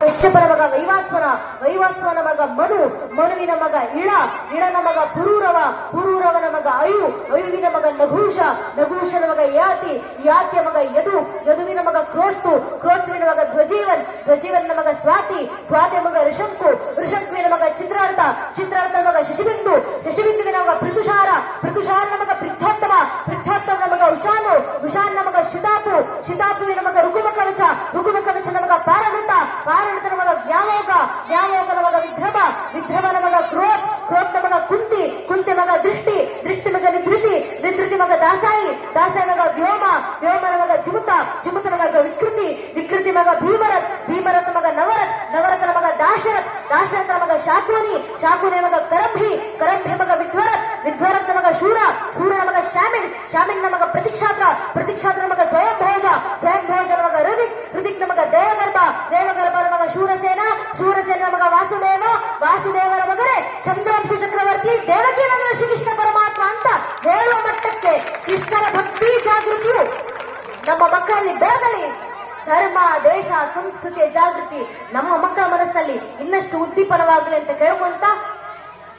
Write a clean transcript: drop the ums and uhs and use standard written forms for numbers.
ಕಶ್ಯಪನ ಮಗ ವೈವಾಸ್ವನ, ವೈವಾಸ್ವನ ಮಗ ಮನು, ಮನುವಿನ ಮಗ ಇಳ, ಇಳನ ಮಗ ಪುರೂರವ, ಪುರೂರವನ ಮಗ ಅಯು, ಅಯುವಿನ ಮಗ ನಘೂಷ, ನಘೂಷನ ಮಗ ಯಾತಿ, ಯಾತಿಯ ಮಗ ಯದು, ಯದುವಿನ ಮಗ ಕ್ರೋಸ್ತು, ಕ್ರೋಸ್ತುವಿನ ಮಗ ಧ್ವಜೀವನ್, ಧ್ವಜೀವನ ಮಗ ಸ್ವಾತಿ, ಸ್ವಾತಿಯ ಮಗ ಋಷಂಕು, ಋಷಂಕುವಿನ ಮಗ ಚಿತ್ರಾರ್ಥ, ಚಿತ್ರಾರ್ಥನ ಮಗ ಶಶಿಬಿಂದು, ಶಶಿಬಿಂದುವಿನ ಮಗ ಪೃಥುಷಾರ, ಪೃಥುಷಾರನ ಮಗ ಪೃಥೋತ್ತಮ, ಪೃಥೋತ್ತಮನ ಮಗ ಉಷಾನು, ಉಷಾನ್ನ ಮಗ ಶಿತಾಪು, ಶಿತಾಪುವಿನ ಮಗ ರುಕುಮಕವಚ, ರುಕುಮಕವಚನ ಮಗ ಪಾರವೃತ, ಪಾರವೃತನ ಮಗ ವ್ಯಾಮೋಗ, ವ್ಯಾಮೋಗನ ಮಗ ವಿಧ್ರಮ, ವಿಧ್ರಮನ ಮಗ ಕ್ರೋತ್, ಕ್ರೋತ್ನ ಮಗ ಕುಂತಿ, ಕುಂತಿ ಮಗ ದೃಷ್ಟಿ, ದೃಷ್ಟಿ ಮಗ ನಿಧೃತಿ, ನಿಧೃತಿ ಮಗ ದಾಸಾಯಿ, ದಾಸಾಯಿ ಮಗ ವ್ಯೋಮ, ವ್ಯೋಮನ ಮಗ ಜುಮುತ, ಜುಮುತನ ಮಗ ವಿಕೃತಿ, ವಿಕೃತಿ ಮಗ ಭೀಮರಥ್, ಭೀಮರಥನ ಮಗ ನವರಥ್, ನವರಥನ ಮಗ ದಾಶರಥ್, ದಾಶರಥನ ಮಗ ಶಾಕುನಿ, ಶಾಕುನಿಯ ಮಗ ಕರಂಭಿ, ಕರಂಭಿ ಮಗ ವಿಧ್ವರಥ್, ವಿಧ್ವರಥನ ಮಗ ಶೂರ, ಶೂರನ ಮಗ ಶಾಮಿನ್, ಶಾಮಿನ್ನ ಮಗ ಪ್ರತಿಕ್ಷಾತ್ರ, ಪ್ರತಿಕ್ಷಾತ್ರನ ಮಗ ಸ್ವಯಂಭೋಜ, ಸ್ವಯಂಭೋಜನ ಮಗ ಹೃದಿಕ್, ಹೃದಿಕ್ನ ಮಗ ದೇವಗರ್ಭ, ದೇವಗರ್ಭನ ಮಗ ಶೂರಸೇನ, ಶೂರಸೇನ ಮಗ ವಾಸುದೇವ, ವಾಸುದೇವರ ಮಗನೇ ಚಂದ್ರವಂಶ ಚಕ್ರವರ್ತಿ, ದೇವಕಿ ನಂದನ ಶ್ರೀಕೃಷ್ಣ ಪರಮಾತ್ಮ ಅಂತ ಹೇಳುವ ಮಟ್ಟಕ್ಕೆ ಕೃಷ್ಣನ ಭಕ್ತಿ ಜಾಗೃತಿಯು ನಮ್ಮ ಮಕ್ಕಳಲ್ಲಿ ಬೆಳಗಲಿ. ಧರ್ಮ, ದೇಶ, ಸಂಸ್ಕೃತಿಯ ಜಾಗೃತಿ ನಮ್ಮ ಮಕ್ಕಳ ಮನಸ್ಸಲ್ಲಿ ಇನ್ನಷ್ಟು ಉದ್ದೀಪನವಾಗಲಿ ಅಂತ ಕೇಳ್ಕೊಂತ